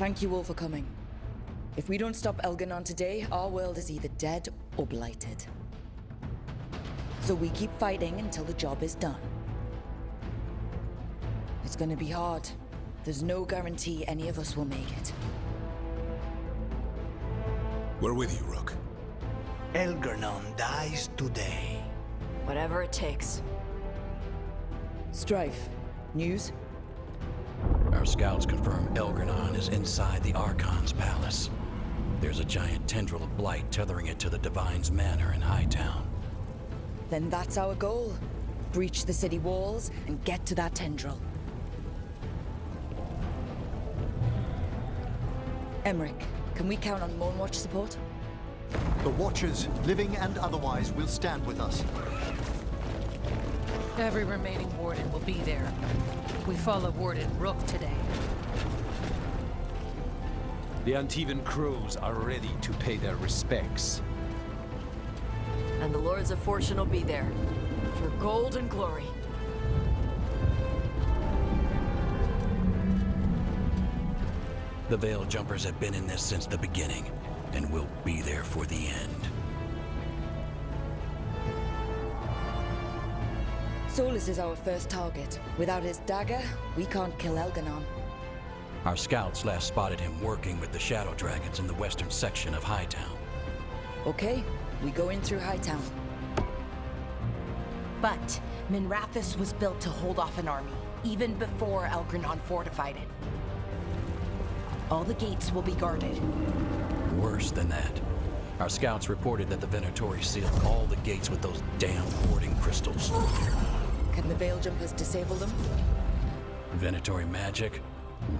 Thank you all for coming. If we don't stop Elgar'nan today, our world is either dead or blighted. So we keep fighting until the job is done. It's gonna be hard. There's no guarantee any of us will make it. We're with you, Rook. Elgar'nan dies today. Whatever it takes. Strife, news? Our scouts confirm Elgar'nan is inside the Archon's palace. There's a giant tendril of blight tethering it to the Divine's manor in Hightown. Then that's our goal. Breach the city walls and get to that tendril. Emmerich, can we count on Moonwatch support? The Watchers, living and otherwise, will stand with us. Every remaining Warden will be there. We follow Warden Rook today. The Antivan Crows are ready to pay their respects. And the Lords of Fortune will be there. For gold and glory. The Veil Jumpers have been in this since the beginning, and will be there for the end. Solas is our first target. Without his dagger, we can't kill Elgar'nan. Our scouts last spotted him working with the Shadow Dragons in the western section of Hightown. Okay, we go in through Hightown. But Minrathous was built to hold off an army, even before Elgar'nan fortified it. All the gates will be guarded. Worse than that. Our scouts reported that the Venatori sealed all the gates with those damn warding crystals. Can the Veil Jumpers disable them? Venatori magic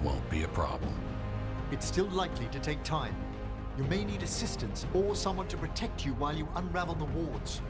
won't be a problem. It's still likely to take time. You may need assistance or someone to protect you while you unravel the wards.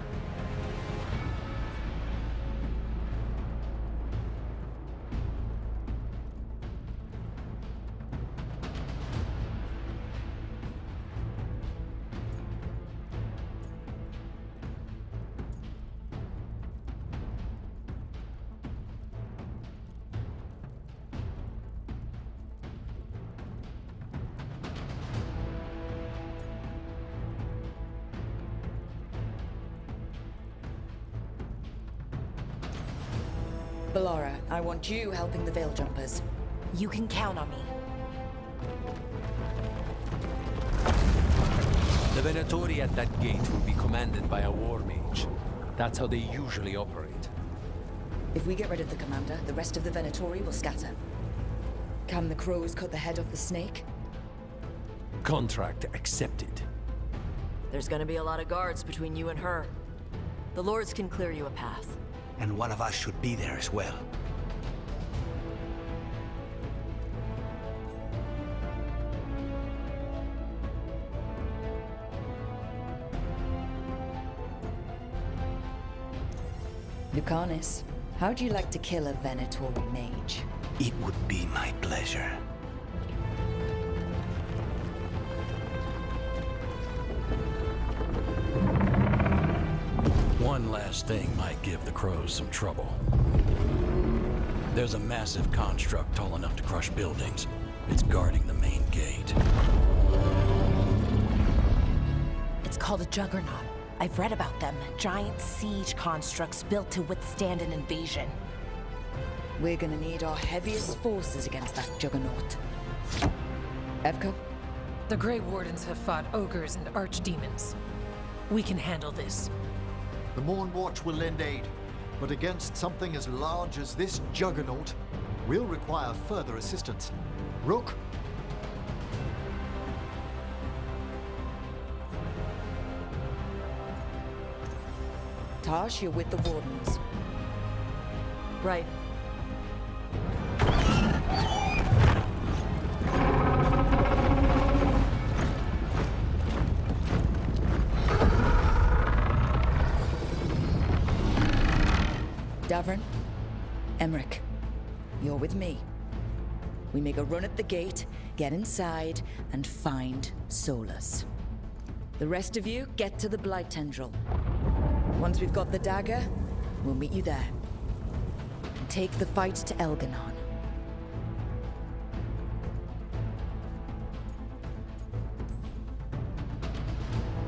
Bellara, I want you helping the Veil Jumpers. You can count on me. The Venatori at that gate will be commanded by a war mage. That's how they usually operate. If we get rid of the commander, the rest of the Venatori will scatter. Can the crows cut the head off the snake? Contract accepted. There's gonna be a lot of guards between you and her. The Lords can clear you a path. And one of us should be there as well. Lucanus, how'd you like to kill a Venatori mage? It would be my pleasure. One last thing might give the crows some trouble. There's a massive construct tall enough to crush buildings. It's guarding the main gate. It's called a Juggernaut. I've read about them. Giant siege constructs built to withstand an invasion. We're gonna need our heaviest forces against that juggernaut. Evka? The Grey Wardens have fought ogres and archdemons. We can handle this. The Moonwatch will lend aid, but against something as large as this juggernaut, we'll require further assistance. Rook? Tash, you're with the Wardens. Right. Davern, Emmerich, you're with me. We make a run at the gate, get inside, and find Solas. The rest of you get to the Blight Tendril. Once we've got the dagger, we'll meet you there. And take the fight to Elgar'nan.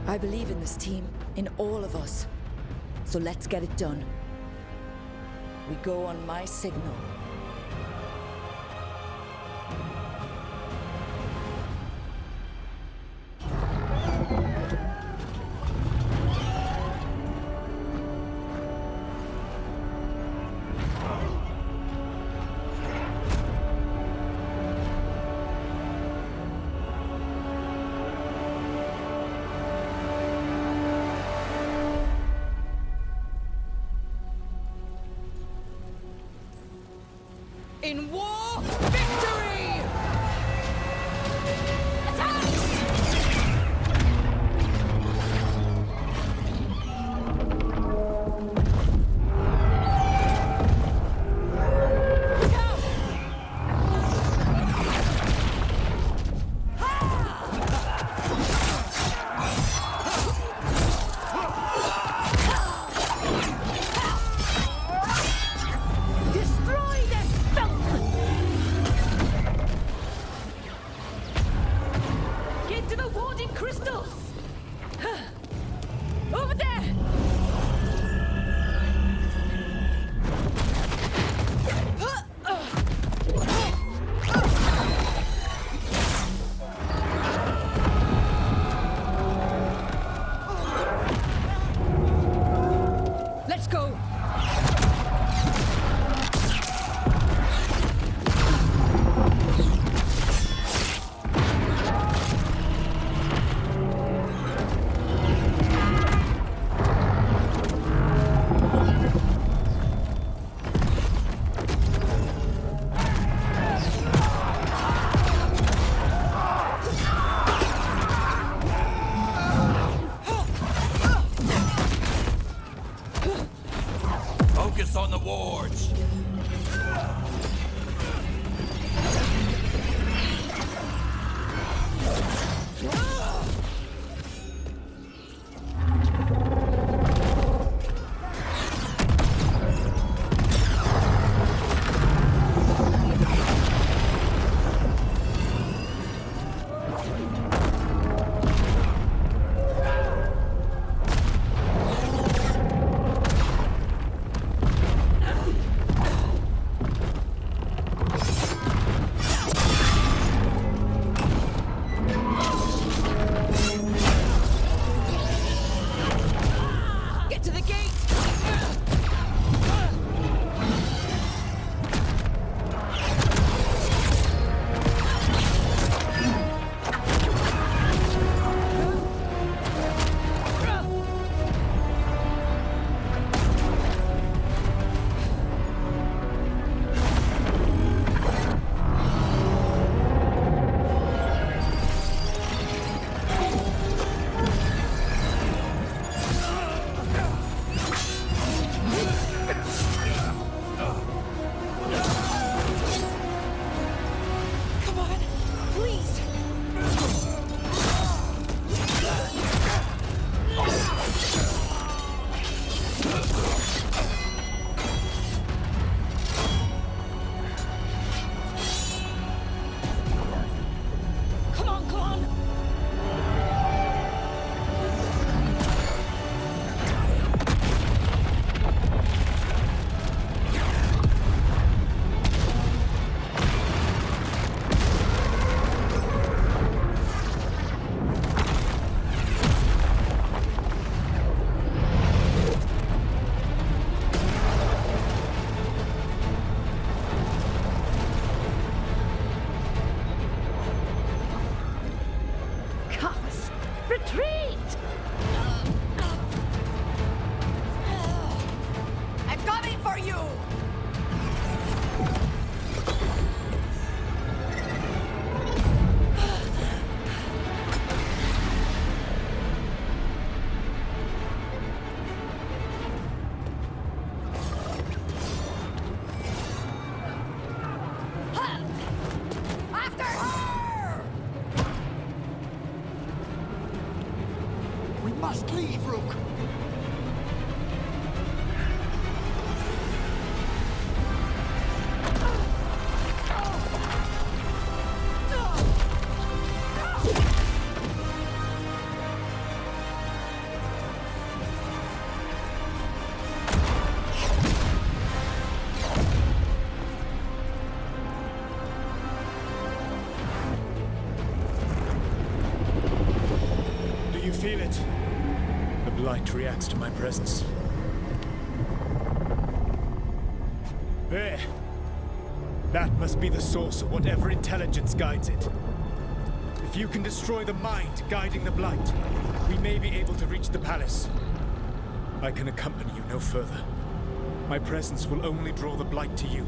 I believe in this team, in all of us. So let's get it done. We go on my signal. In war, victory! On the wards! must leave, Rook. it. The blight reacts to my presence. There. That must be the source of whatever intelligence guides it. If you can destroy the mind guiding the blight, we may be able to reach the palace. I can accompany you no further. My presence will only draw the blight to you.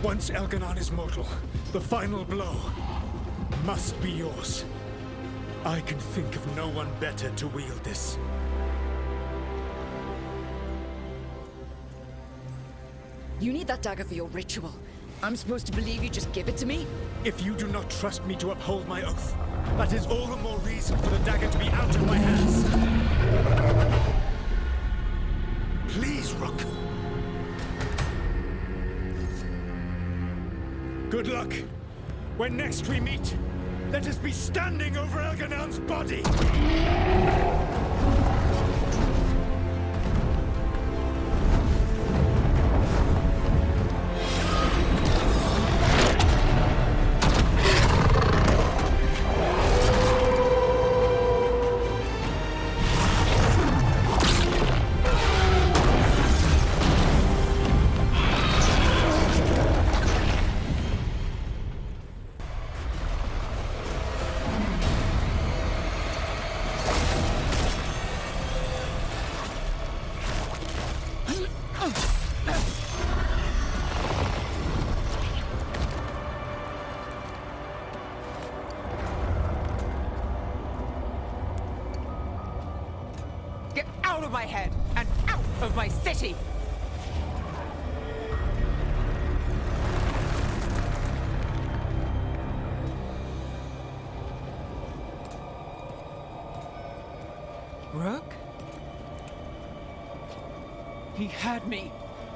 Once Elgar'nan is mortal, the final blow must be yours. I can think of no one better to wield this. You need that dagger for your ritual. I'm supposed to believe you just give it to me? If you do not trust me to uphold my oath, that is all the more reason for the dagger to be out of my hands. Please, Rook. Good luck. When next we meet, let us be standing over Elgar'nan's body! Out of my head and out of my city! Rook? He had me.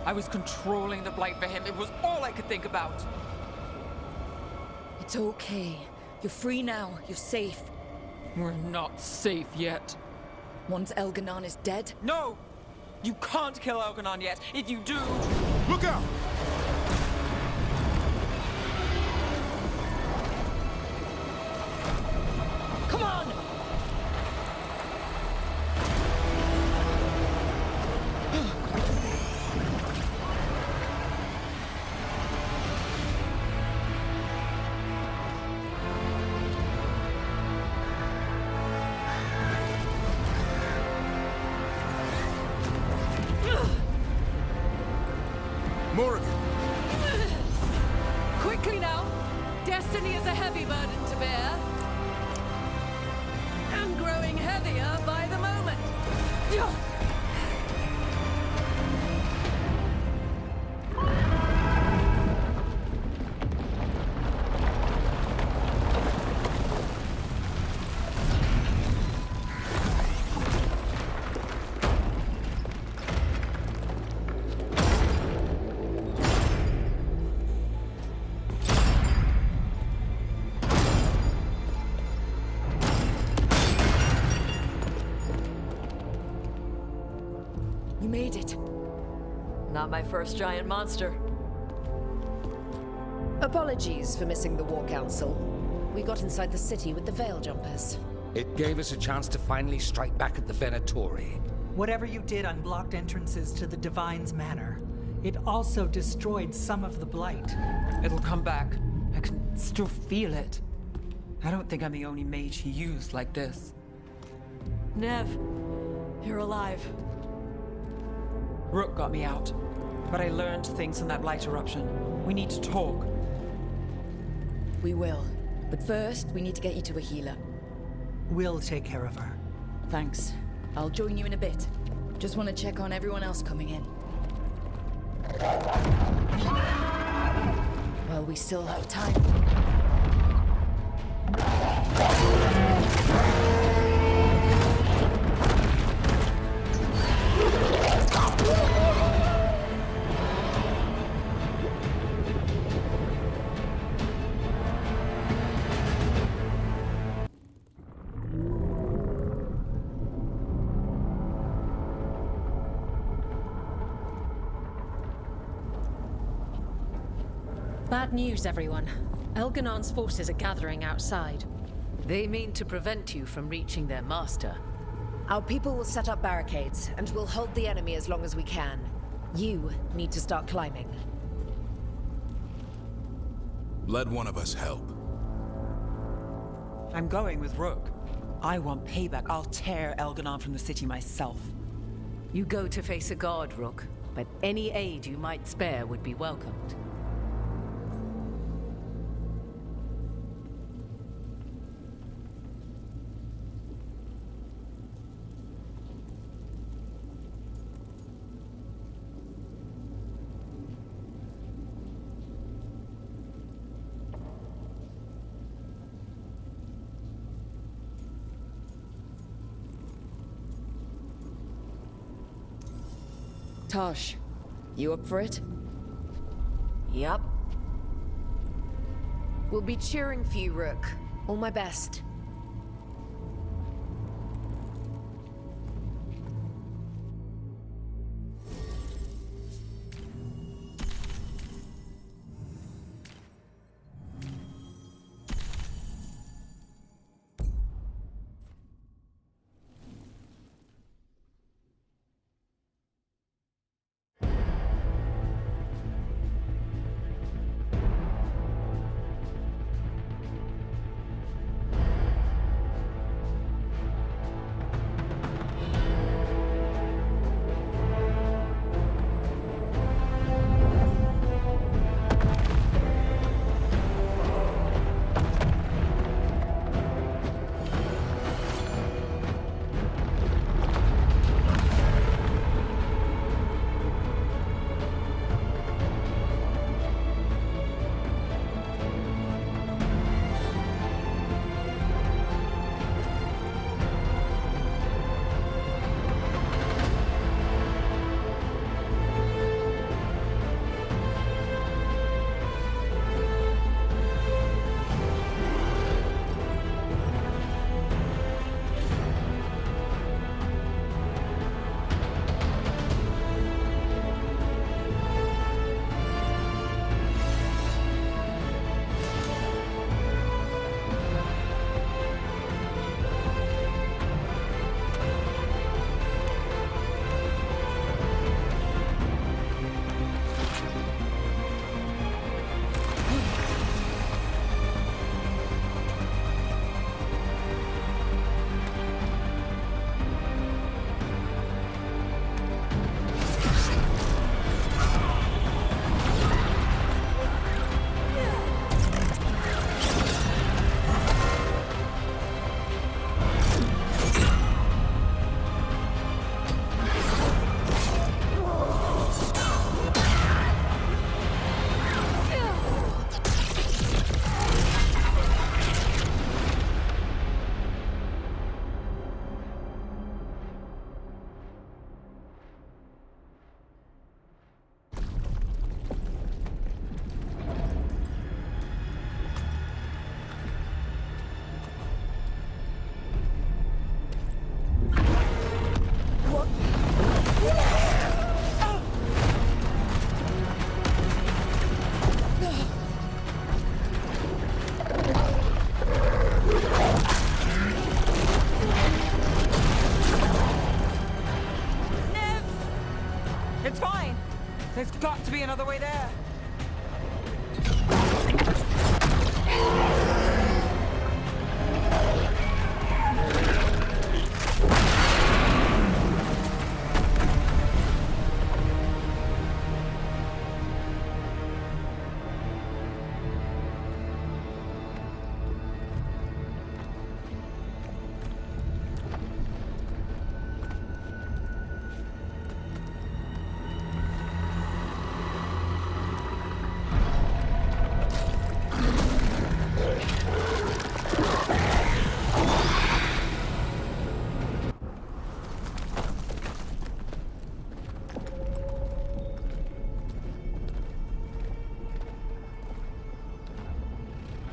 I was controlling the blight for him. It was all I could think about. It's okay. You're free now. You're safe. We're not safe yet. Once Elgar'nan is dead? No! You can't kill Elgar'nan yet. If you do... Look out! Come on! Quickly now! Destiny is a heavy burden to bear. And growing heavier by the moment. You made it. Not my first giant monster. Apologies for missing the War Council. We got inside the city with the Veil Jumpers. It gave us a chance to finally strike back at the Venatori. Whatever you did unblocked entrances to the Divine's manor. It also destroyed some of the Blight. It'll come back. I can still feel it. I don't think I'm the only mage he used like this. Nev, you're alive. Rook got me out. but I learned things in that light eruption. We need to talk. We will. But first, we need to get you to a healer. We'll take care of her. Thanks. I'll join you in a bit. Just want to check on everyone else coming in. Well, we still have time. Bad news, everyone. Elgar'nan's forces are gathering outside. They mean to prevent you from reaching their master. Our people will set up barricades, and we'll hold the enemy as long as we can. You need to start climbing. Let one of us help. I'm going with Rook. I want payback. I'll tear Elgar'nan from the city myself. You go to face a guard, Rook, but any aid you might spare would be welcomed. Tosh, you up for it? Yup. We'll be cheering for you, Rook. All my best. There's got to be another way there.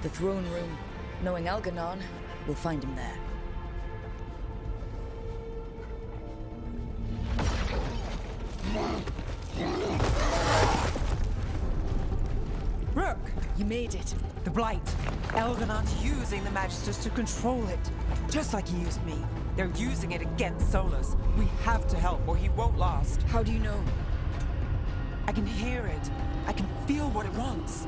The throne room. Knowing Elgar'nan, we'll find him there. Rook! You made it. The Blight. Elgar'nan's using the Magisters to control it. Just like he used me. They're using it against Solas. We have to help or he won't last. How do you know? I can hear it. I can feel what it wants.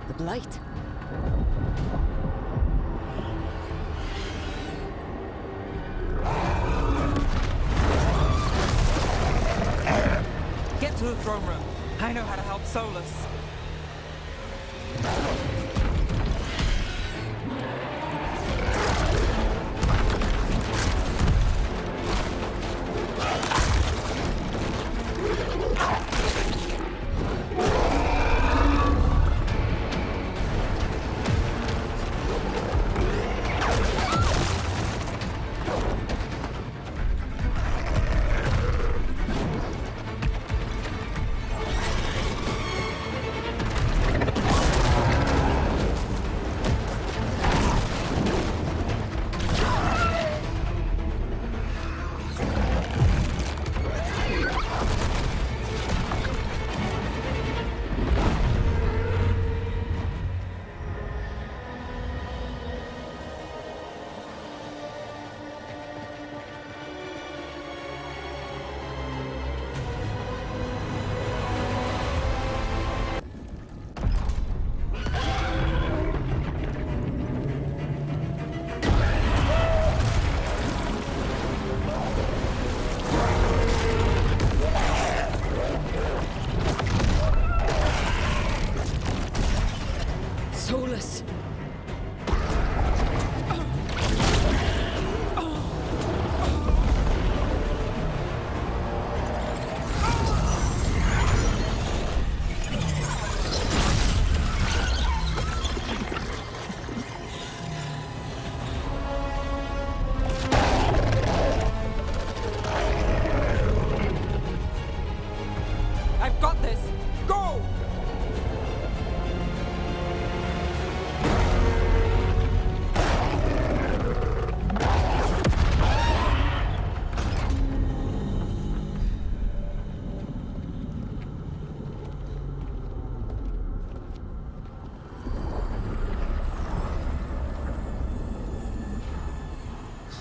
The Blight. Get to the throne room. I know how to help Solas. Solas! I've got this! Go!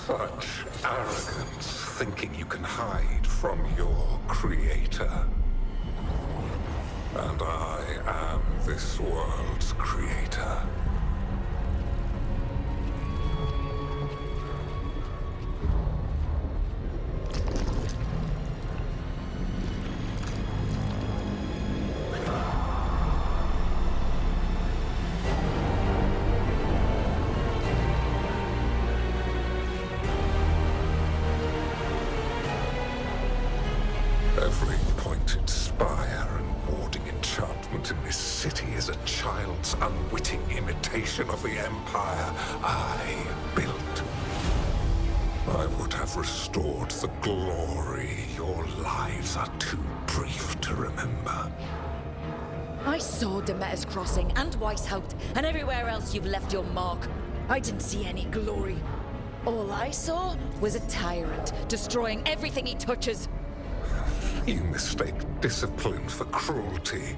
Such arrogance, thinking you can hide from your creator. And I am this world's creator. Every pointed spire and warding enchantment in this city is a child's unwitting imitation of the empire I built. I would have restored the glory. Your lives are too brief to remember. I saw Demeter's Crossing and Weishaupt, and everywhere else you've left your mark. I didn't see any glory. All I saw was a tyrant, destroying everything he touches. You mistake discipline for cruelty,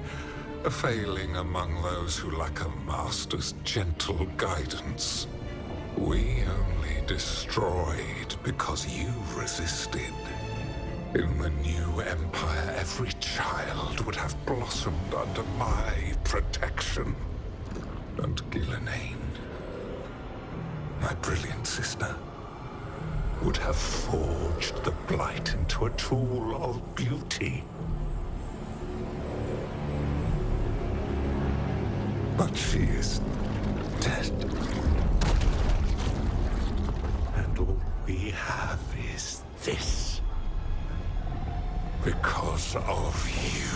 a failing among those who lack a master's gentle guidance. We only destroyed because you resisted. In the new empire, every child would have blossomed under my protection. And Gillenane, my brilliant sister, would have forged the Blight into a tool of beauty. But she is dead. And all we have is this. Because of you.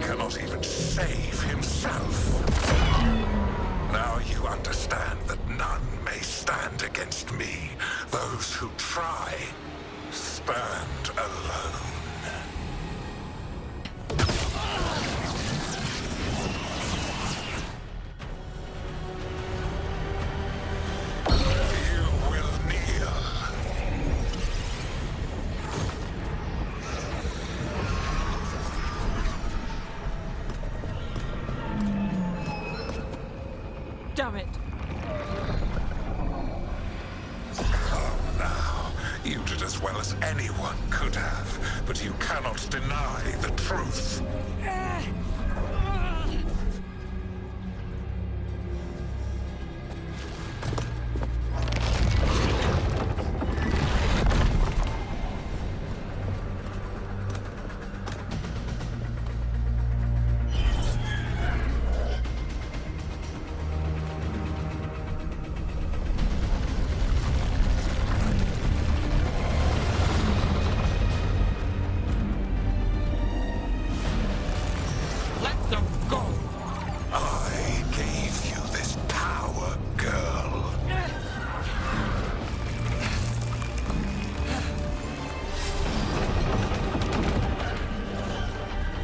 cannot even save himself. Now you understand that none may stand against me. Those who try stand alone. Damn it! Oh, now. You did as well as anyone could have, but you cannot deny the truth.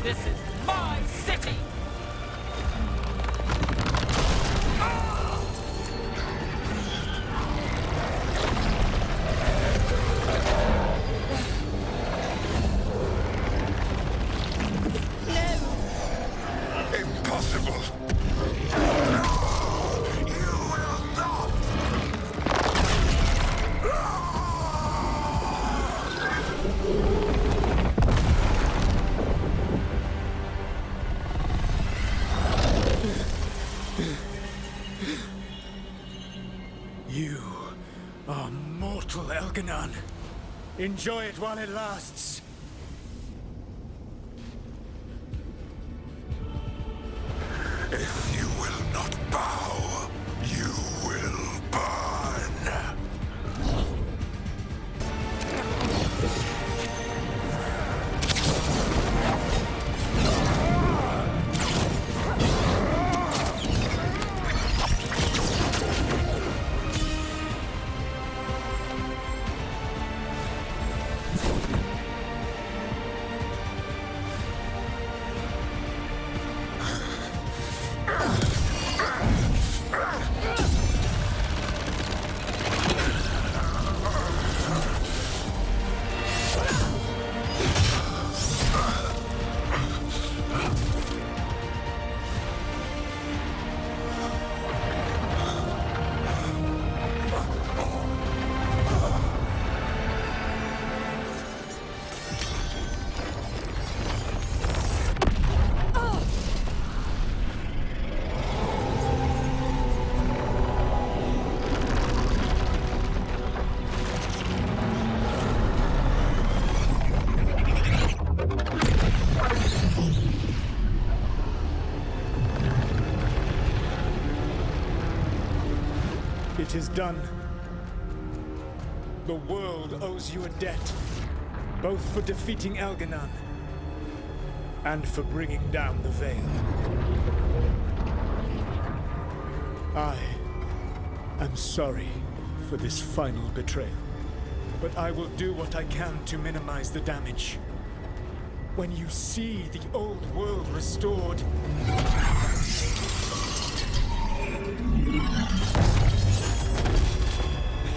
This is my city! Impossible! You are mortal, Elgar'nan. Enjoy it while it lasts. If you will not bow, you will burn. It is done. The world owes you a debt, both for defeating Elgar'nan and for bringing down the Veil. I am sorry for this final betrayal, but I will do what I can to minimize the damage. When you see the old world restored,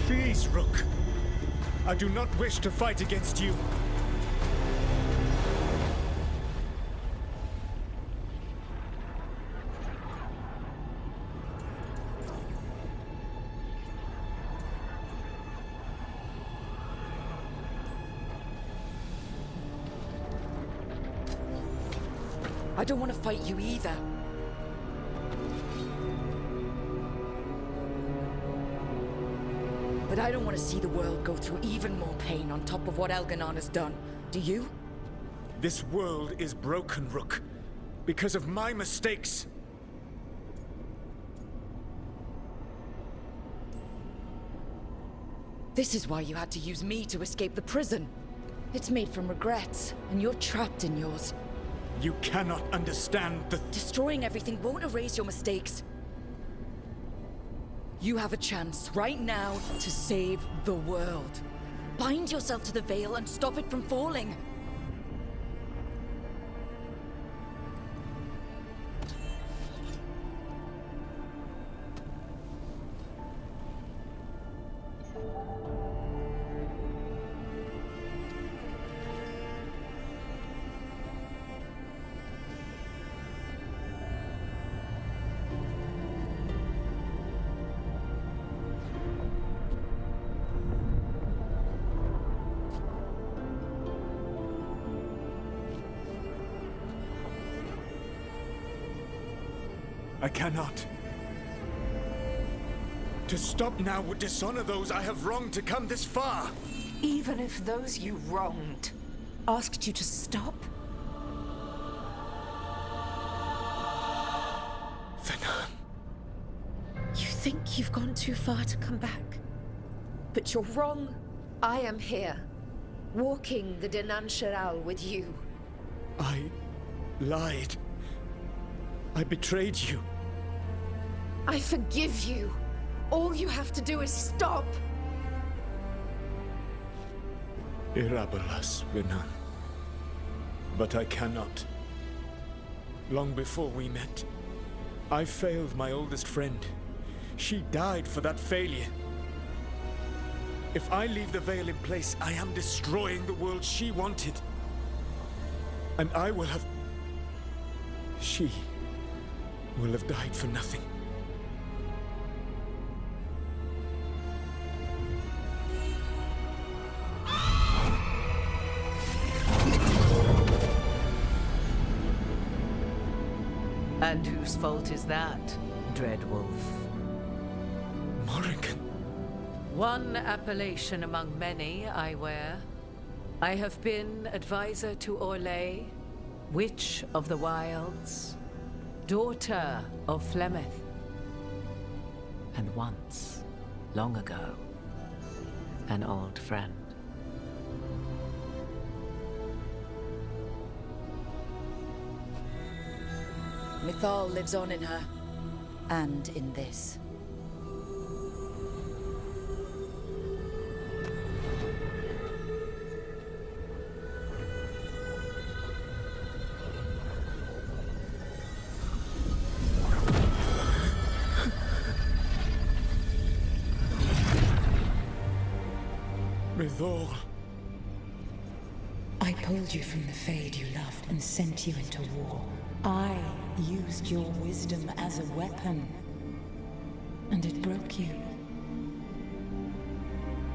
please, Rook. I do not wish to fight against you. I don't want to fight you either. But I don't want to see the world go through even more pain on top of what Elgar'nan has done. Do you? This world is broken, Rook, because of my mistakes. This is why you had to use me to escape the prison. It's made from regrets, and you're trapped in yours. You cannot understand the... Destroying everything won't erase your mistakes. You have a chance right now to save the world. Bind yourself to the veil and stop it from falling. I cannot. To stop now would dishonor those I have wronged to come this far. Even if those you wronged asked you to stop? Venan. You think you've gone too far to come back? But you're wrong. I am here, walking the Denan Sheral with you. I lied. I betrayed you. I forgive you. All you have to do is stop. Irabalas, Venan. But I cannot. Long before we met, I failed my oldest friend. She died for that failure. If I leave the veil in place, I am destroying the world she wanted. And I will have... She will have died for nothing. And whose fault is that, Dreadwolf? Morrigan. One appellation among many, I wear. I have been advisor to Orlais, Witch of the Wilds, daughter of Flemeth, and once, long ago, an old friend. Mythal lives on in her, and in this. Mythal. I pulled you from the Fade you loved and sent you into war. I used your wisdom as a weapon, and it broke you.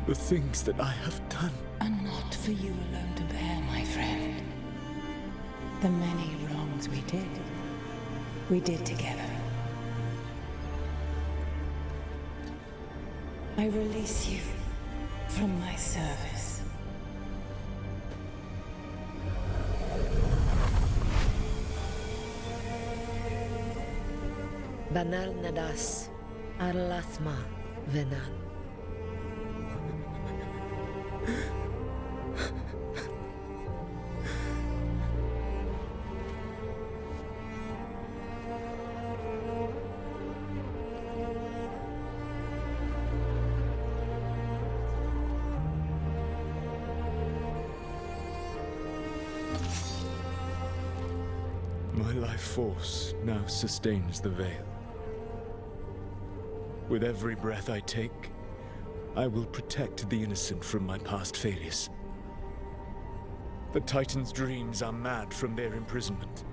The things that I have done are not for you alone to bear, my friend. The many wrongs we did together. I release you from my service. Banal Nadas, Arlathma, Venan. My life force now sustains the veil. With every breath I take, I will protect the innocent from my past failures. The Titan's dreams are mad from their imprisonment.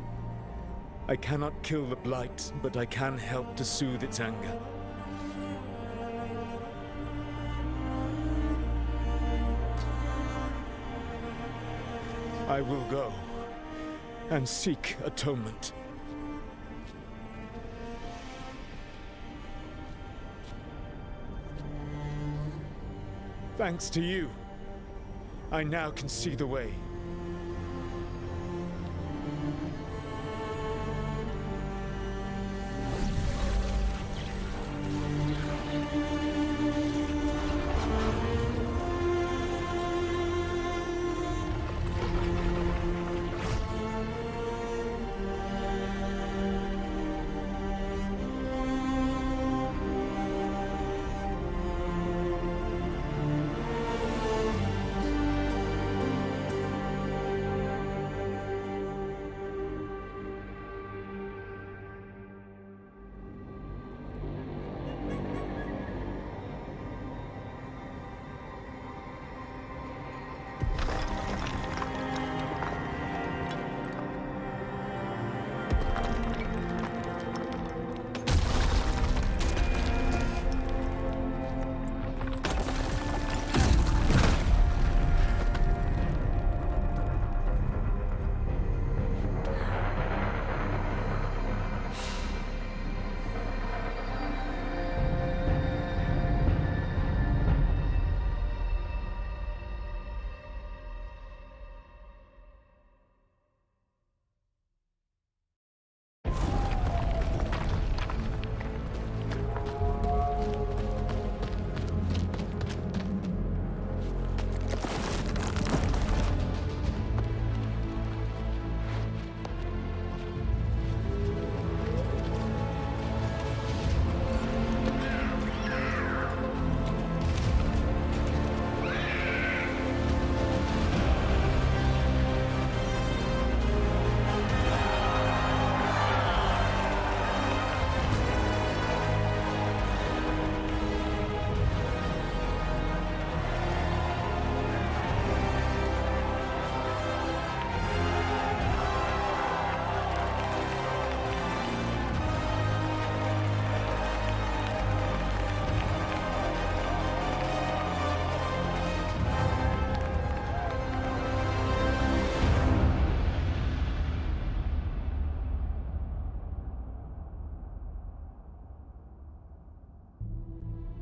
I cannot kill the Blight, but I can help to soothe its anger. I will go and seek atonement. Thanks to you, I now can see the way.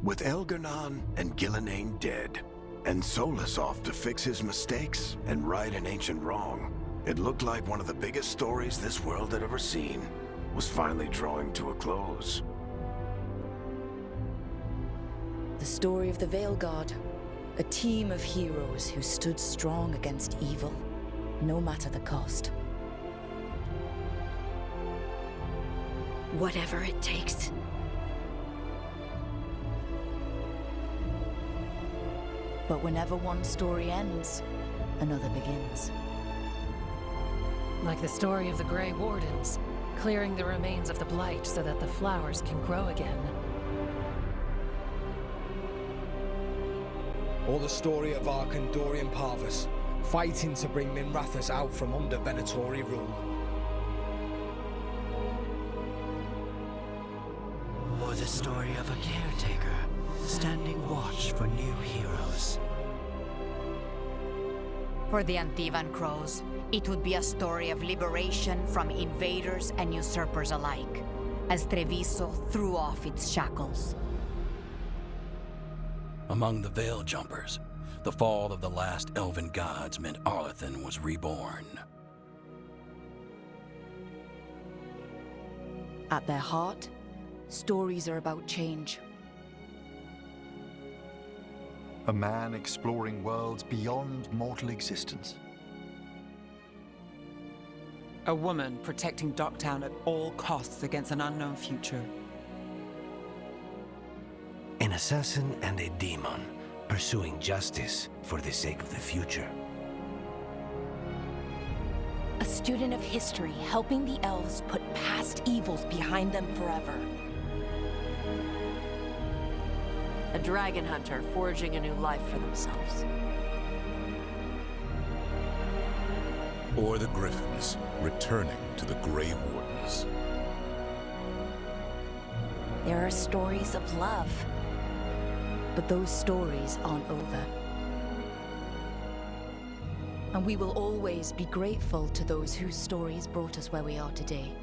With Elgar'nan and Gillenane dead, and Solas off to fix his mistakes and right an ancient wrong, it looked like one of the biggest stories this world had ever seen was finally drawing to a close. The story of the Veilguard. A team of heroes who stood strong against evil, no matter the cost. Whatever it takes. But whenever one story ends, another begins. Like the story of the Grey Wardens, clearing the remains of the Blight so that the flowers can grow again. Or the story of Arkandorian Parvus, fighting to bring Minrathous out from under Venatori rule. Or the story of a caretaker, standing watch for new heroes. For the Antivan Crows, it would be a story of liberation from invaders and usurpers alike, as Treviso threw off its shackles. Among the Veil Jumpers, the fall of the last elven gods meant Arlathan was reborn. At their heart, stories are about change. A man exploring worlds beyond mortal existence. A woman protecting Docktown at all costs against an unknown future. An assassin and a demon, pursuing justice for the sake of the future. A student of history helping the elves put past evils behind them forever. A dragon hunter forging a new life for themselves. Or the Griffins, returning to the Grey Wardens. There are stories of love. But those stories aren't over. And we will always be grateful to those whose stories brought us where we are today.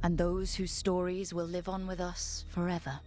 And those whose stories will live on with us forever.